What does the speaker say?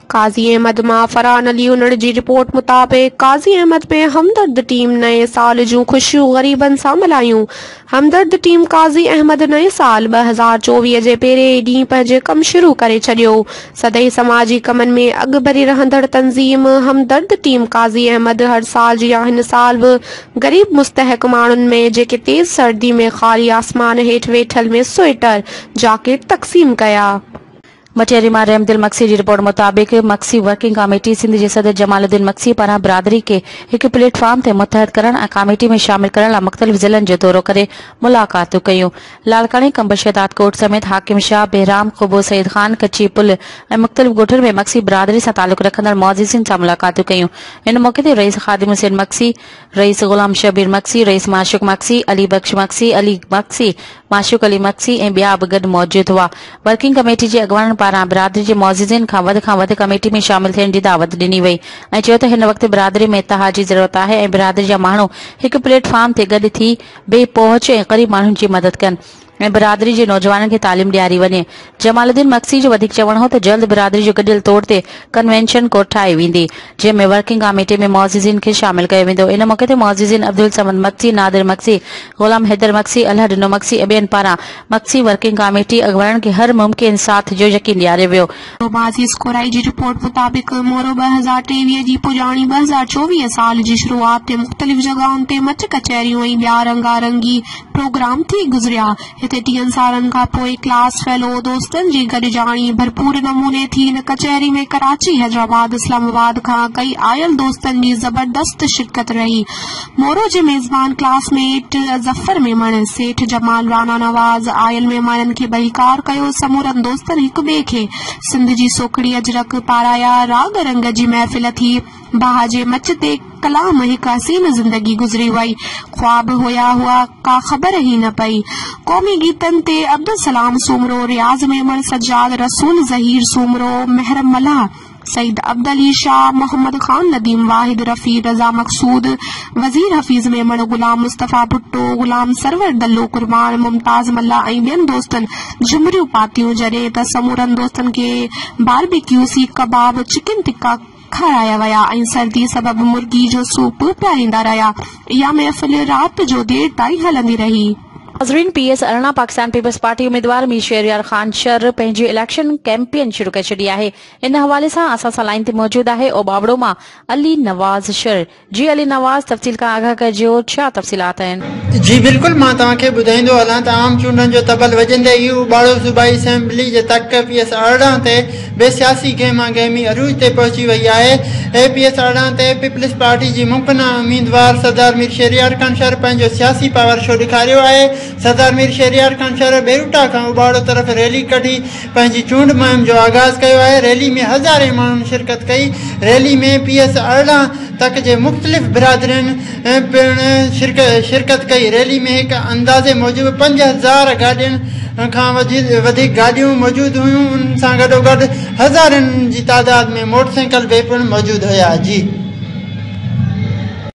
काज़ी अहमद मां फरहान अली उन्हनि जी रिपोर्ट मुताबिक़ काज़ी अहमद में हमदर्द टीम नए साल जूं ख़ुशियूं ग़रीबनि सां मिलायूं। हमदर्द टीम काज़ी अहमद नए साल 2024 जे पहिरें ॾींहुं पंहिंजे कम शुरू करे छॾियो। सदैव समाजी कमनि में अॻु भरी रहंदड़ तंज़ीम हमदर्द टीम काज़ी अहमद हर साल जिया हिन साल बि ग़रीब मुस्तहक माण्हुनि में जेके तेज़ सर्दी में ख़ाली आसमान हेठि वेठल में स्वेटर जैकेट तक़सीम कया। मटियारी मां रहमदिल मक्सी जी रिपोर्ट मुताबिक़ मक्सी वर्किंग कमेटी सिंध जे सदर जमालुद्दीन मक्सी पारां बिरादरी के एक प्लेटफॉर्म ते मुतहद करण ऐं कमेटी में शामिल करण लाइ मुख़्तलिफ़ ज़िलनि जो दौरो करे मुलाक़ातूं कयूं। लालकानी कंब शहदाद कोट समेत हाकिम शाह बहराम ख़ुबो सईद खान कच्ची पुल ऐं मुख़्तलिफ़ ॻोठनि में मक्सी बिरादरी सां तालुक़ रखंदड़ मुअज़्ज़िज़िन सां मुलाक़ातूं कयूं। इन मौक़े ते रईस ख़ादिम हुसैन मक्सी, रईस ग़ुलाम शबीर मक्सी, रईस माशूक मक्सी, अली बख्श मक्सी, अली मक्सी, माशूक अली मक्सी ऐं ॿिया बि गॾु मौजूद हुआ। वर्किंग कमेटी जे अॻवाननि पारां बिरादरी जे मुअज़्ज़िज़िन खां वधि कमेटी में शामिल थियण जी दावत ॾिनी वई ऐं चयो त हिन वक़्तु बिरादरी में इत्तेहाद जी ज़रूरत आहे ऐं बिरादरी जा माण्हू हिक प्लेटफॉर्म ते गॾु थी बेपहुच ऐं ग़रीब माण्हुनि जी मदद कनि ऐं बिरादरी जे नौजवाननि खे तालीम ॾियारी वञे। जमालुद्दीन मक्सी जो वधीक चवणु हो त जल्द बिरादरी जो गॾियल तौर ते कन्वेंशन कोर्ट ठाही वेंदी जंहिं में वर्किंग कमेटी में मुअज़्ज़िज़िन खे शामिल कयो वेंदो। इन मौक़े ते मुअज़्ज़िज़िन अब्दुल समद मक्सी, नादिर मक्सी, ग़ुलाम हैदर मक्सी, अल्लाह ॾिनो मक्सी ऐं ॿियनि पारां मक्सी वर्किंग कमेटी अॻवाननि खे हर मुमकिन साथ जो यकीन ॾियारियो वियो। कोराई जी रिपोर्ट मुताबिक़ मोरो 2023 जी पुॼाणी 2024 साल जी शुरूआत ते मुख़्तलिफ़ जॻहुनि ते मट कचहरियूं ऐं ॿिया रंगारंगी प्रोग्राम थी गुज़रिया। हिते 10 सालनि खां पोइ क्लास फेलो दोस्तनि जी गॾिजाणी भरपूर नमूने थी हिन कचहरी में कराची, हैदराबाद, इस्लामाबाद खां कई आयल दोस्तनि जी ज़बरदस्त शिरकत रही। मोरो जे मेज़बान क्लासमेट ज़फ़र मेमण, सेठ जमाल, राना नवाज़ आयल महिमाननि खे बहिकार कयो। समूरनि दोस्तनि हिक ॿिए खे सिंध जी सोखड़ी अजरक पाराया। राग रंग जी महफ़िल थी। बाह जे मच ते कलाम हिक हसीन ज़िंदगी गुज़री वई। ख्वाब हुआ का ख़बर ही न पई। क़ौमी गीतनि ते अब्दुल सलाम सूमरो, रियाज़ मेमण, सज्जाद रसूल, ज़हीर सूमरो, महरम मल्हा, सईद अब्दली शाह, मोहम्मद खान नदीम, वाहिद रफ़ी, रज़ा मक़सूद, वज़ीर हफ़ीज़ मेमण, गुलाम मुस्तफ़ा भुट्टो, गुलाम सरवर दल्लो कुर्बान, मुमताज़ मल्ला ऐं ॿियनि दोस्तनि झुमरियूं पातियूं जॾहिं त समूरनि दोस्तनि खे बारबेक्यू, सीख कबाब, चिकन टिक्का खाराया विया ऐं सर्दी सबबि मुर्गी जो सूप पीआरींदा रहिया। इहा महफ़िल राति जो देर ताईं हलंदी रही। नाज़रीन, PS अरिड़हं पाकिस्तान पीपल्स पार्टी उम्मीदवार मीर शहरयार खान शर पंहिंजी इलेक्शन कैंपेन शुरू करे छॾी आहे। इन हवाले सां असां सां लाइन ते मौजूद आहे ओबावड़ो मां अली नवाज़ शर। जी अली नवाज़, तफ़सील खां आगाह कजो, छा तफ़सीलात आहिनि? जी बिल्कुल, मां तव्हांखे ॿुधाईंदो हलां त आम चूंडनि जो तबल वॼंदे ई ओबावड़ो सूबाई असेंबली जे तक PS अरिड़हं ते बेसियासी गहमा गहमी अरूज ते पहुची वई आहे। PS अरिड़हं ते पीपल्स पार्टी जी मुमकिन उम्मीदवार सरदार मीर शहरयार खान शर पंहिंजो सियासी पावर शो ॾेखारियो आहे। सरदार मीर शहरयार खान शर बेरूटा खां ओबावड़ो तरफ़ रैली कढी पंहिंजी चूंड मुहिम जो आगाज़ कयो आहे। रैली में हज़ारे माण्हुनि शिरकत कई। रैली में PS अरिड़हं तक जे मुख़्तलिफ़ बिरादरियुनि पिणु शिरकत कई। रैली में हिकु अंदाज़े मूजिबि 5000 गाॾियुनि खां वधीक गाॾियूं मौजूद हुयूं। उन सां गॾोगॾु हज़ारनि जी तादाद में मोटरसाइकिल बि पिणु मौजूद हुया। जी